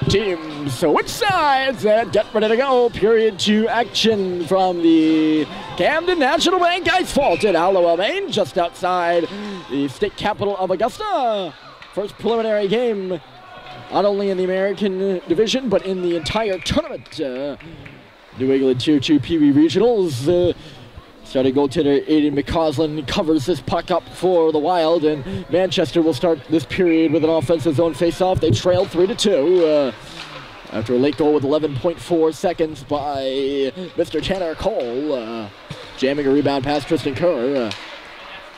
Teams switch sides and get ready to go. Period 2 action from the Camden National Bank Ice Vault in Hallowell, Maine, just outside the state capital of Augusta. First preliminary game, not only in the American division, but in the entire tournament. New England Tier 2 Pee Wee Regionals. Starting goaltender Aiden McCausland covers this puck up for the Wild, and Manchester will start this period with an offensive zone face-off. They trail 3-2 after a late goal with 11.4 seconds by Mr. Tanner Cole. Jamming a rebound past Tristan Kerr.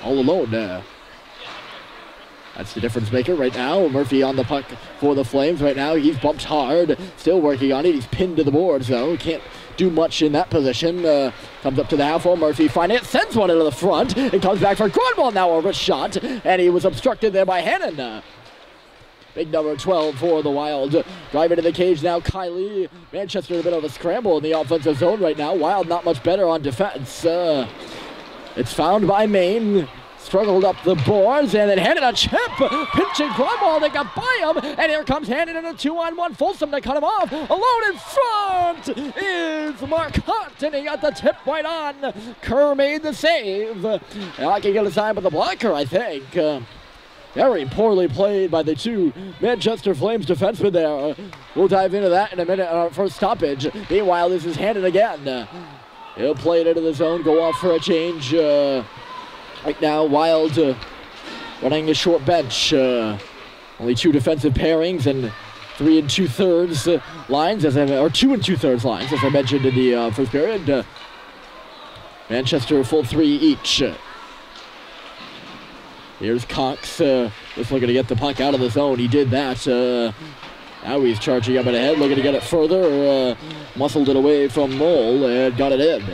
All alone. That's the difference maker right now. Murphy on the puck for the Flames right now. He's bumped hard. Still working on it. He's pinned to the boards, though. Can't do much in that position. Comes up to the half wall. Murphy finds it. Sends one into the front. It comes back for Cornwall now. A wrist shot. And he was obstructed there by Hannon. Big number 12 for the Wild. Driving to the cage now, Kylie. Manchester in a bit of a scramble in the offensive zone right now. Wild not much better on defense. It's found by Maine. Struggled up the boards and then handed a chip. Pinching Cornwall. They got by him. And here comes Hannon in a 2-on-1. Folsom to cut him off. Alone in front is Mark Hunt. And he got the tip right on. Kerr made the save. I can get a sign with the blocker, I think. Very poorly played by the two Manchester Flames defensemen there. We'll dive into that in a minute on our first stoppage. Meanwhile, this is Hannon again. He'll play it into the zone, go off for a change. Right now, Wild running a short bench. Only 2 defensive pairings and 3 2/3 lines, or 2 2/3 lines, as I mentioned in the first period. Manchester full 3 each. Here's Cox, just looking to get the puck out of the zone. He did that. Now he's charging up and ahead, looking to get it further. Muscled it away from Mole and got it in.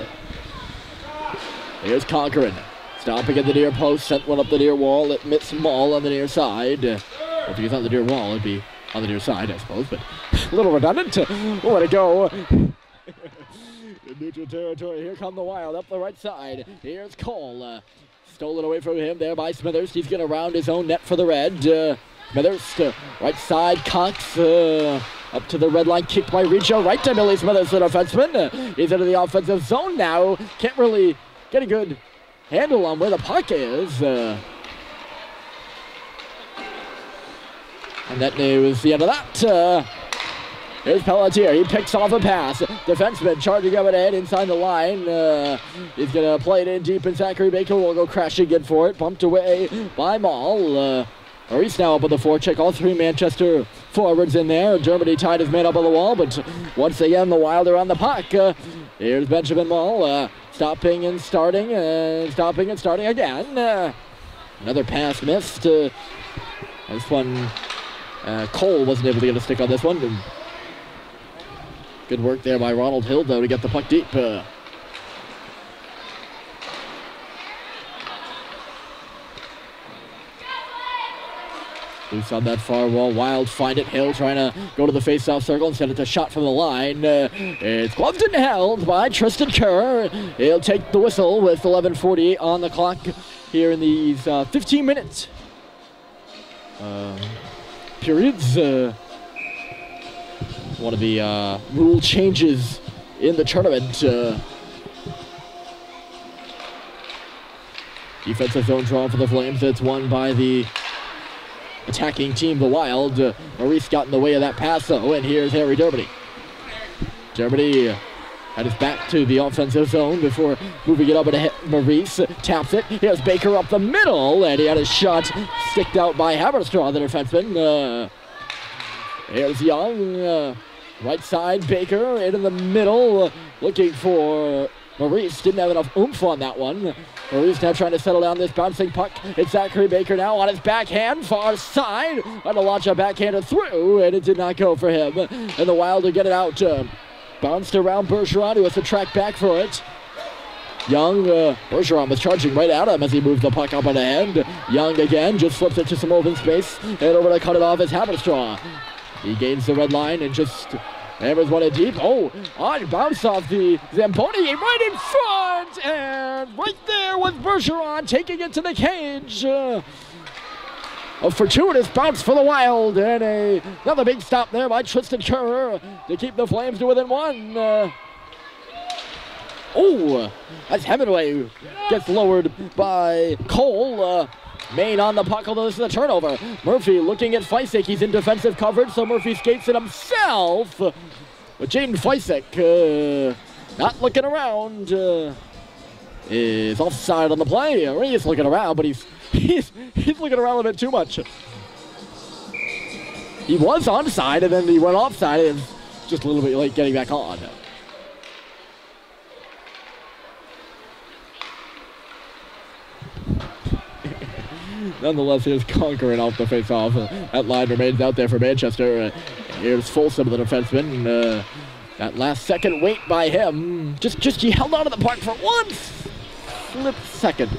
Here's Conquerin. Stopping at the near post, sent one up the near wall. It missed Mall on the near side. If he's on the near wall, it'd be on the near side, I suppose, but a little redundant. We'll let it go. In neutral territory, here come the Wild up the right side. Here's Cole. Stolen away from him there by Smithers. He's going to round his own net for the red. Smithers, right side, Cox. Up to the red line, kicked by Richo. Right to Millie Smithers, the defenseman. He's into the offensive zone now. Can't really get a good handle on where the puck is. And that was the end of that. Here's Pelletier. He picks off a pass. Defenseman charging up ahead inside the line. He's going to play it in deep, and Zachary Baker will go crashing in for it. Bumped away by Mall. Maurice now up on the forecheck. All 3 Manchester forwards in there. Germany tied his man up on the wall, but once again the Wild are on the puck. Here's Benjamin Mall. Stopping and starting again. Another pass missed. This one, Cole wasn't able to get a stick on this one. Good work there by Ronald Hill, though, to get the puck deep. Loose on that far wall. Wild find it. Hill trying to go to the face-off circle and send it a shot from the line. It's gloved and held by Tristan Kerr. He'll take the whistle with 11:48 on the clock here in these 15-minute periods. One of the rule changes in the tournament. Defensive zone draw for the Flames. It's won by the attacking team, the Wild. Maurice got in the way of that pass, though, and here's Harry Dermody. Dermody had his back to the offensive zone before moving it up and ahead. Maurice taps it. Here's Baker up the middle, and he had his shot sticked out by Haberstraw, the defenseman. Here's Young. Right side, Baker into the middle, looking for Maurice. Didn't have enough oomph on that one. Maurice now trying to settle down this bouncing puck. It's Zachary Baker now on his backhand, far side. Trying to launch a backhander through, and it did not go for him. And the Wild to get it out. Bounced around Bergeron, who has to track back for it. Young, Bergeron was charging right at him as he moved the puck up on the end. Young again, just flips it to some open space. And over to cut it off is Haberstraw. He gains the red line and just hammers one in deep. Oh, on bounce off the Zamboni right in front. And right there was Bergeron taking it to the cage. A fortuitous bounce for the Wild, and another big stop there by Tristan Kerr to keep the Flames to within one. That's Hemingway gets lowered by Cole. Maine on the puck, although this is a turnover. Murphy looking at Feisik. He's in defensive coverage, so Murphy skates it himself. But Jaden Feisik, not looking around, is offside on the play. Or he is looking around, but he's looking around a bit too much. He was onside, and then he went offside, and just a little bit late getting back on. Nonetheless, here's Conquerin off the face-off. That line remains out there for Manchester. Here's Folsom, the defenseman. That last second wait by him. Just he held on to the puck for one split second.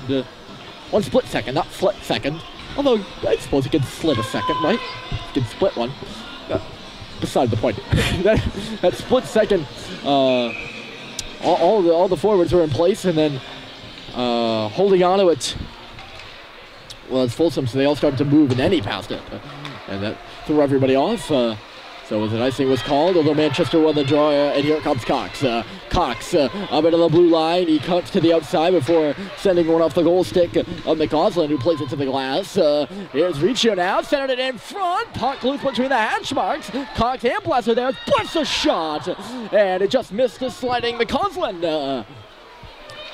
One split second, not split second. Although, I suppose he could split a second, right? He could split one. Beside the point. that split second, all the forwards were in place, and then holding on to it was Folsom, so they all started to move, and then he passed it. And that threw everybody off. So as an icing was called, although Manchester won the draw, and here comes Cox. Cox up into the blue line. He cuts to the outside before sending one off the goal stick of McCausland, who plays it to the glass. Here's Riccio now, centered it in front. Puck loose between the hash marks. Cox and Blesser there. Bless a shot, and it just missed the sliding McCausland.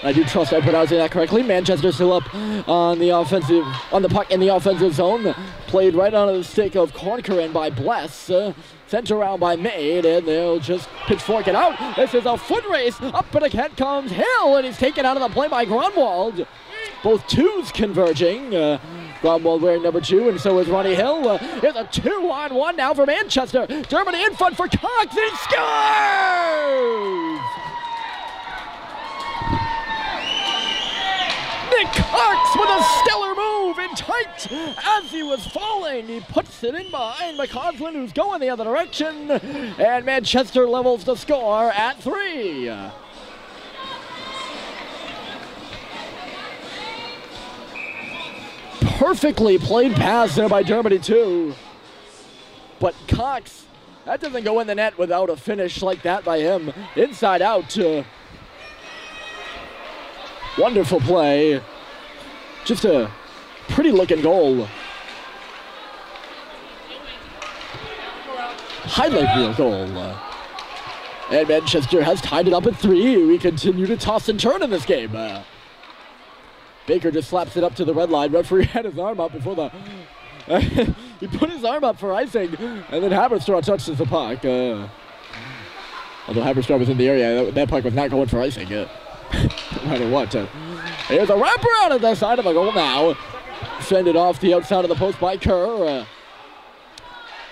I do trust I'm pronouncing that correctly. Manchester still up on the puck in the offensive zone. Played right onto the stick of Conquerin by Bless. Sent around by Maine, and they'll just pitchfork it out. This is a foot race. Up and ahead comes Hill, and he's taken out of the play by Grunwald. Both twos converging. Grunwald wearing number 2, and so is Ronnie Hill. Here's a 2-on-1 now for Manchester. Dermody in front for Cox, and he scores! Nick Cox with a stellar move in tight as he was falling. He puts it in behind McCausland, who's going the other direction, and Manchester levels the score at 3. Perfectly played pass there by Dermody too, but Cox, that doesn't go in the net without a finish like that by him. Inside out. Wonderful play. Just a pretty looking goal. Highlight reel goal. And Manchester has tied it up at 3. We continue to toss and turn in this game. Baker just slaps it up to the red line. Referee had his arm up before the... he put his arm up for icing, and then Haberstraw touches the puck. Although Haberstraw was in the area, that puck was not going for icing. No matter what. Here's a wraparound at the side of the goal now. Send it off the outside of the post by Kerr.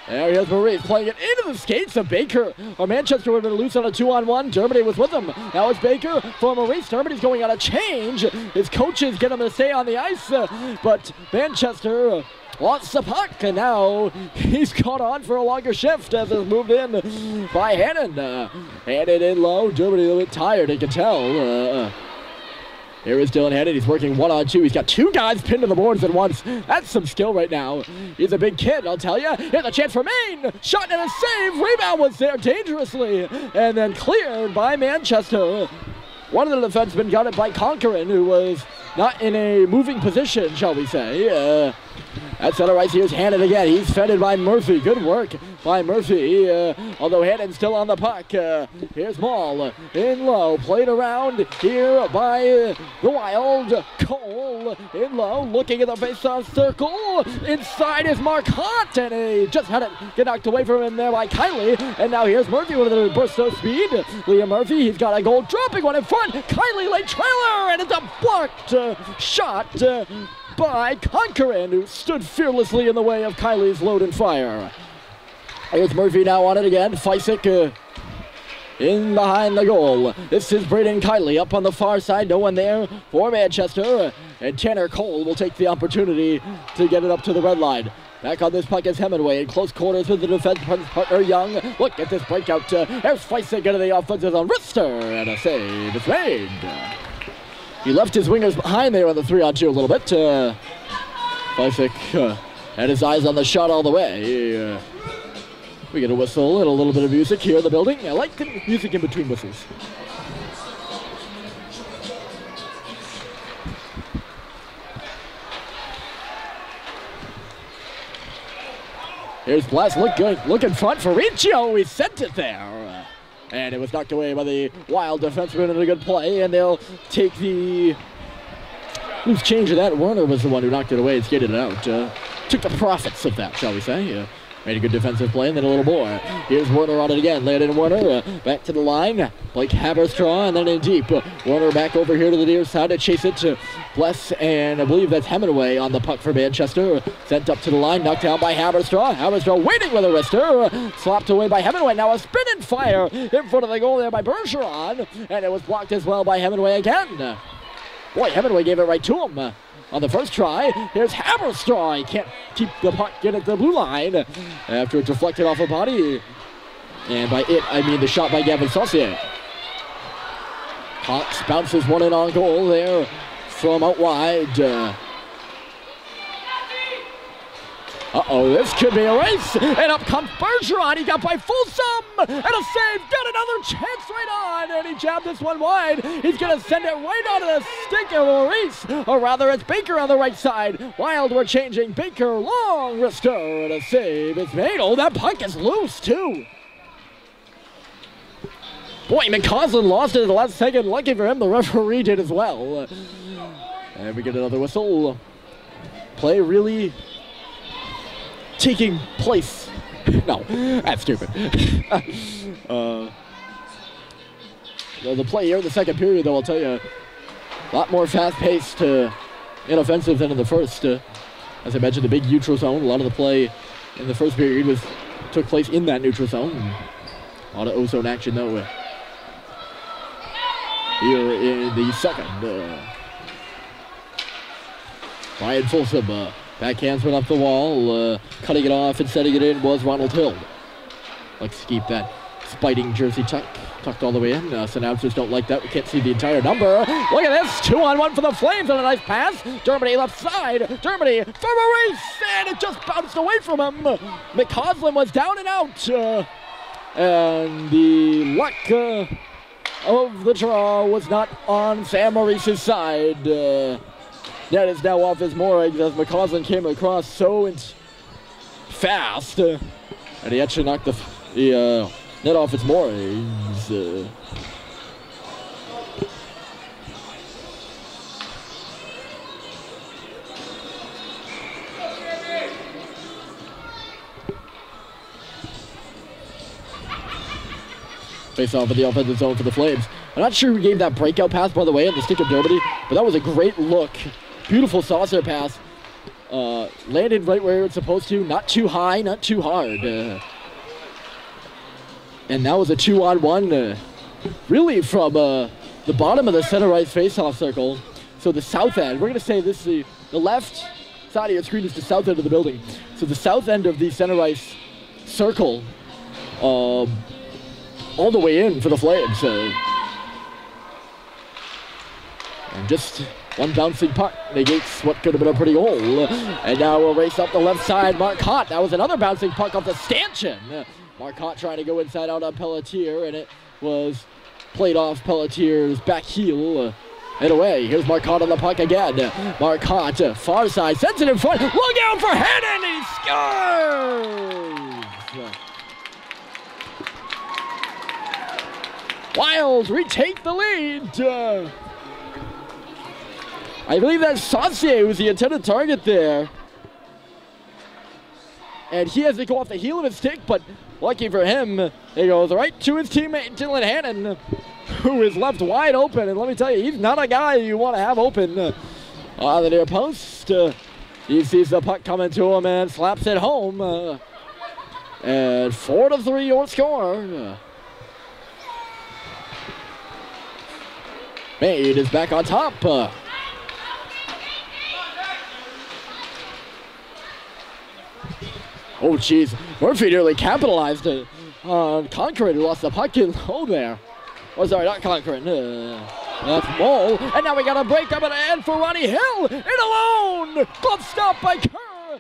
There he is, Maurice playing it into the skates of Baker. Or Manchester would have been loose on a 2-on-1. Dermody was with him. Now it's Baker for Maurice. Dermody's going on a change. His coaches get him to stay on the ice. But Manchester wants the puck, and now he's caught on for a longer shift as it's moved in by Hannon. Hannon in low. Dermody a little bit tired, you can tell. Here is Dylan Hannon. He's working 1-on-2. He's got 2 guys pinned to the boards at once. That's some skill right now. He's a big kid, I'll tell you. Here's a chance for Maine. Shot and a save. Rebound was there dangerously. And then cleared by Manchester. One of the defensemen got it by Conquerin, who was not in a moving position, shall we say. At center ice, here's Hannon again. He's fended by Murphy. Good work by Murphy. Although Hannon's still on the puck. Here's Maul in low. Played around here by the Wild. Cole in low. Looking at the face-off circle. Inside is Mark Hunt. And he just had it get knocked away from him there by Kiley. And now here's Murphy with a burst of speed. Liam Murphy, he's got a goal. Dropping one in front. Kiley late trailer. And it's a blocked shot by Conquerin, who stood fearlessly in the way of Kiley's load and fire. Here's Murphy now on it again. Feisik in behind the goal. This is Braden Kiley up on the far side. No one there for Manchester. And Tanner Cole will take the opportunity to get it up to the red line. Back on this puck is Hemingway in close quarters with the defense partner Young. Look at this breakout. There's Feisik into the offensive zone. Rister, and a save is made. He left his wingers behind there on the 3-on-2 a little bit. Feisik Had his eyes on the shot all the way. We get a whistle and a little bit of music here in the building. I like the music in between whistles. Here's Bless, look in front for Riccio. He sent it there. And it was knocked away by the Wild defenseman in a good play. And they'll take the loose change of that. Werner was the one who knocked it away and skated it out. Took the profits of that, shall we say. Made a good defensive play and then a little more. Here's Werner on it again. Landon Werner back to the line. Blake Haberstraw and then in deep. Werner back over here to the near side to chase it to Bless, and I believe that's Hemingway on the puck for Manchester. Sent up to the line, knocked down by Haberstraw. Haberstraw waiting with a wrister. Slapped away by Hemingway. Now a spin and fire in front of the goal there by Bergeron. And it was blocked as well by Hemingway again. Boy, Hemingway gave it right to him. On the first try, here's Haberstraw. He can't keep the puck, get it to the blue line after it's deflected off a body. And by it, I mean the shot by Gavin Saucier. Cox bounces one in on goal there from out wide. Uh-oh, this could be a race. And up comes Bergeron. He got by Folsom. And a save. Got another chance right on. And he jabbed this one wide. He's going to send it right onto the stick of Maurice. Or rather, it's Baker on the right side. Wild were changing. Baker, long wrister. And a save is made. Oh, that puck is loose, too. Boy, McCausland lost it at the last second. Lucky for him, the referee did as well. And we get another whistle. Play really taking place. No, that's stupid. The play here in the second period, though, I'll tell you, a lot more fast-paced, inoffensive than in the first. As I mentioned, the big neutral zone. A lot of the play in the first period took place in that neutral zone. A lot of O-zone action, though, here in the second. Brian Folsom, backhandsman up the wall, cutting it off and setting it in was Ronald Hill. Likes to keep that spiting jersey tucked all the way in. Us announcers don't like that. We can't see the entire number. Look at this, 2-on-1 for the Flames on a nice pass. Dermody left side. Dermody for Maurice, and it just bounced away from him. McCausland was down and out. And the luck of the draw was not on Sam Maurice's side. Net is now off his moorings as McCausland came across so fast. And he actually knocked the net off its moorings. Face off in the offensive zone for the Flames. I'm not sure who gave that breakout pass, by the way, on the stick of Dermody, but that was a great look. Beautiful saucer pass. Landed right where it's supposed to. Not too high, not too hard. And that was a 2-on-1, really from the bottom of the center right face-off circle. So the south end, we're going to say this is the left side of your screen is the south end of the building. So the south end of the center ice circle, all the way in for the Flames. And just one bouncing puck negates what could have been a pretty goal. And now we'll race up the left side. Marcotte, that was another bouncing puck off the stanchion. Marcotte trying to go inside out on Pelletier, and it was played off Pelletier's back heel. And away, here's Marcotte on the puck again. Marcotte, far side, sends it in front. Look out for Hannon, and he scores! Wild retake the lead. I believe that's Saucier who's the intended target there. And he has to go off the heel of his stick, but lucky for him, he goes right to his teammate Dylan Hannon, who is left wide open. And let me tell you, he's not a guy you want to have open on the near post. He sees the puck coming to him and slaps it home. And 4-3 your score. Maine is back on top. Oh, jeez. Murphy nearly capitalized on Conqueror, who lost the puck in low there. Oh, sorry, not Conqueror. That's Mole. And now we got a break up at the end for Ronnie Hill. In alone. Glove stop by Kerr.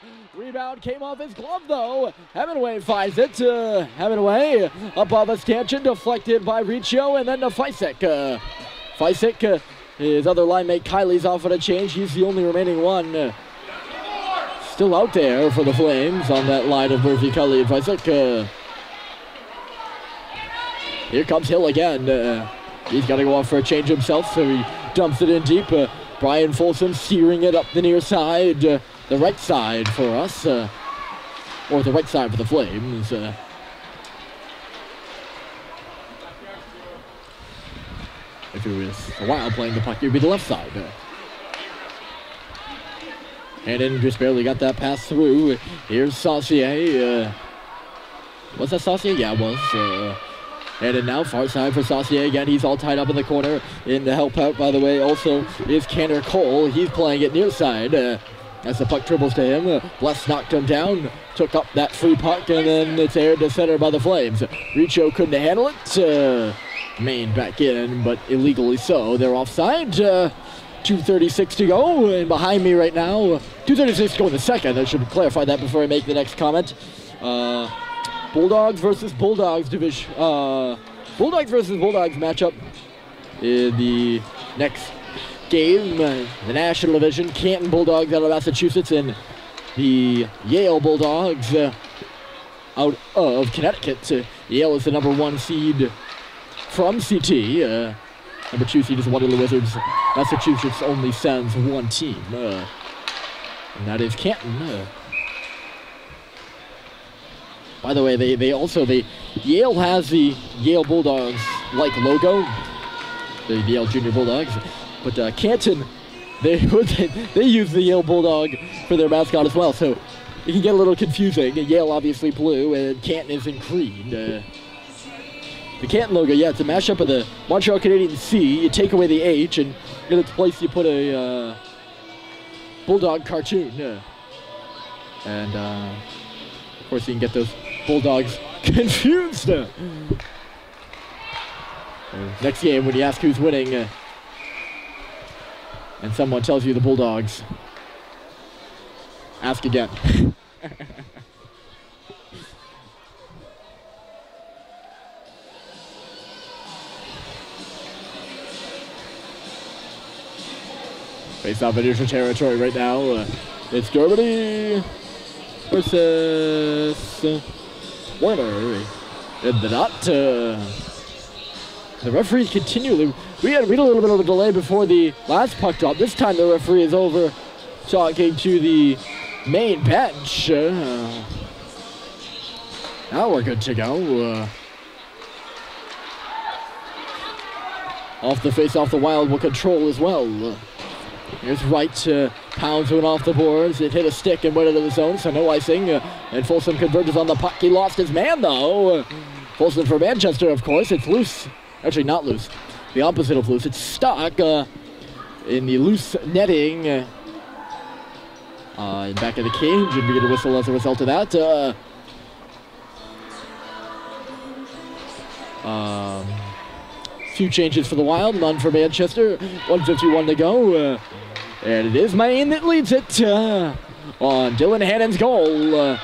rebound came off his glove, though. Hemingway finds it. Hemingway above a stanchion, deflected by Riccio, and then to Fisek. Fisek, his other line mate Kylie's off on a change. He's the only remaining one. Still out there for the Flames on that line of Murphy, Kylie, and Fisek. Here comes Hill again. He's got to go off for a change himself, so he dumps it in deep. Brian Folsom steering it up the near side, the right side for us, or the right side for the Flames. If it was a while playing the puck, it would be the left side. Hannon just barely got that pass through. Here's Saucier. Was that Saucier? Yeah, it was. And now far side for Saucier again. He's all tied up in the corner. In the help out, by the way, also is Tanner Cole. He's playing it near side as the puck dribbles to him. Bless knocked him down, took up that free puck, and then it's aired to center by the Flames. Riccio couldn't handle it. Maine back in, but illegally so. They're offside. 2:36 to go, and behind me right now, 2:36 to go in the second. I should clarify that before I make the next comment. Bulldogs versus Bulldogs division. Bulldogs versus Bulldogs matchup in the next game. The National Division, Canton Bulldogs out of Massachusetts and the Yale Bulldogs out of Connecticut. Yale is the #1 seed from CT. #2 seed is Waterloo Wizards. Massachusetts only sends one team, and that is Canton. By the way, Yale has the Yale Bulldogs like logo, the Yale Junior Bulldogs, but Canton, they use the Yale Bulldog for their mascot as well, so it can get a little confusing. Yale obviously blue, and Canton is in green. The Canton logo, yeah, it's a mashup of the Montreal Canadiens C. You take away the H, and in its place you put a Bulldog cartoon. And of course you can get those Bulldogs confused. Next game, when you ask who's winning, and someone tells you the Bulldogs, ask again. Face off in neutral territory right now. It's Germany versus Warner in the dot. The referee continually. We had a little bit of a delay before the last puck drop. This time the referee is over talking to the Maine bench. Now we're good to go. Off the face, off the Wild will control as well. Here's Wright, pounds one off the boards. It hit a stick and went into the zone, so no icing. And Folsom converges on the puck. He lost his man, though. Folsom for Manchester, of course. It's loose. Actually, not loose. The opposite of loose. It's stuck in the loose netting in back of the cage, and we get a whistle as a result of that. Few changes for the Wild, none for Manchester. 1:51 to go. And it is Maine that leads it on Dylan Hannon's goal.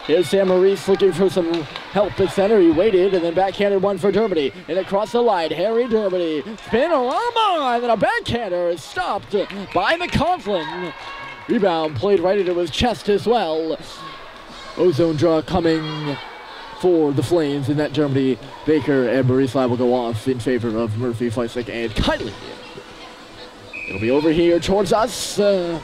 Here's Sam Maurice looking for some help at center. He waited and then backhanded one for Dermody. And across the line, Harry Dermody. Spinorama, and then a backhander is stopped by McCaughlin. Rebound played right into his chest as well. Ozone draw coming for the Flames, and that Dermody, Baker, and Maurice will go off in favor of Murphy, Fisek, and Kylie. It'll be over here towards us. It'll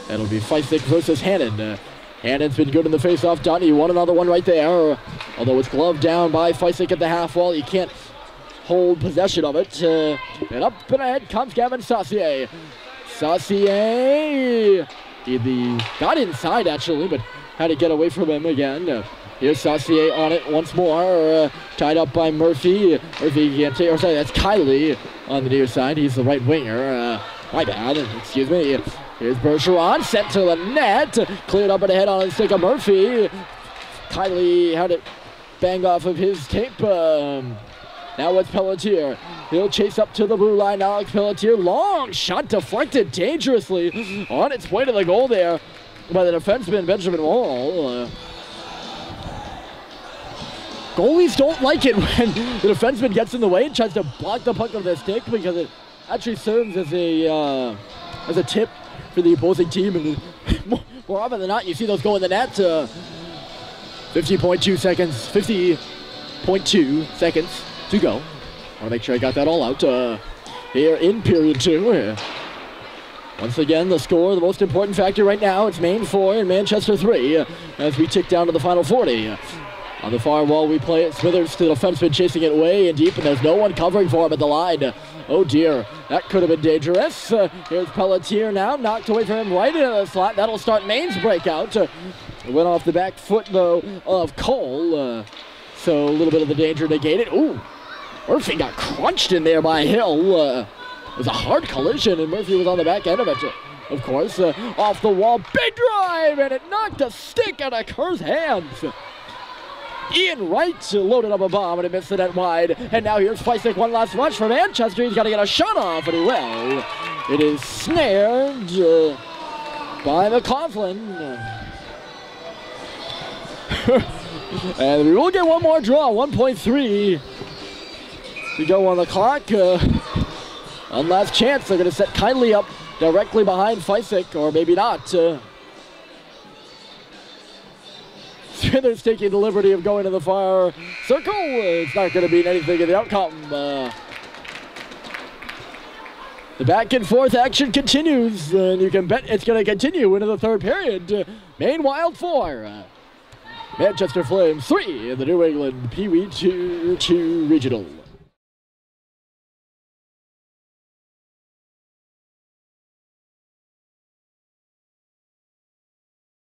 be Fisek versus Hannon. Hannon's been good in the face-off done. He won another one right there. Although it's gloved down by Fisek at the half wall. He can't hold possession of it. And up and ahead comes Gavin Saucier. Saucier! He got inside, actually, but had to get away from him again. Here's Saucier on it once more. Tied up by Murphy. Murphy can't take, or sorry, that's Kylie on the near side. He's the right winger. My bad, excuse me. Here's Bergeron, sent to the net. Cleared up and ahead on the stick of Murphy. Kylie had it bang off of his tape. Now it's Pelletier. He'll chase up to the blue line. Alex Pelletier, long shot deflected dangerously on its way to the goal there by the defenseman, Benjamin Wall. Goalies don't like it when the defenseman gets in the way and tries to block the puck with their stick because it actually serves as a tip for the opposing team. And more often than not, you see those go in the net. 50.2 seconds, 50.2 seconds to go. Want to make sure I got that all out here in period 2. Once again, the score, the most important factor right now, it's Maine 4 and Manchester 3 as we tick down to the final 40. On the far wall, we play it. Smithers to the defenseman, chasing it way and deep, and there's no one covering for him at the line. Oh dear, that could have been dangerous. Here's Pelletier now, knocked away from him right into the slot. That'll start Maine's breakout. Went off the back foot, though, of Cole. So a little bit of the danger negated. Ooh, Murphy got crunched in there by Hill. It was a hard collision, and Murphy was on the back end of it. Of course, off the wall, big drive, and it knocked a stick out of Kerr's hands. Ian Wright loaded up a bomb, and it missed the net wide. And now here's Feisik, one last rush for Manchester. He's got to get a shot off, and he will. It is snared by McCaughlin. And we will get one more draw, 1.3 to go on the clock. One last chance. They're going to set Kindly up directly behind Feisik, or maybe not. Smithers taking the liberty of going to the far circle. It's not going to mean anything in the outcome. The back and forth action continues, and you can bet it's going to continue into the third period. Maine Wild 4, Manchester Flames 3 in the New England Pee Wee 2 Regional.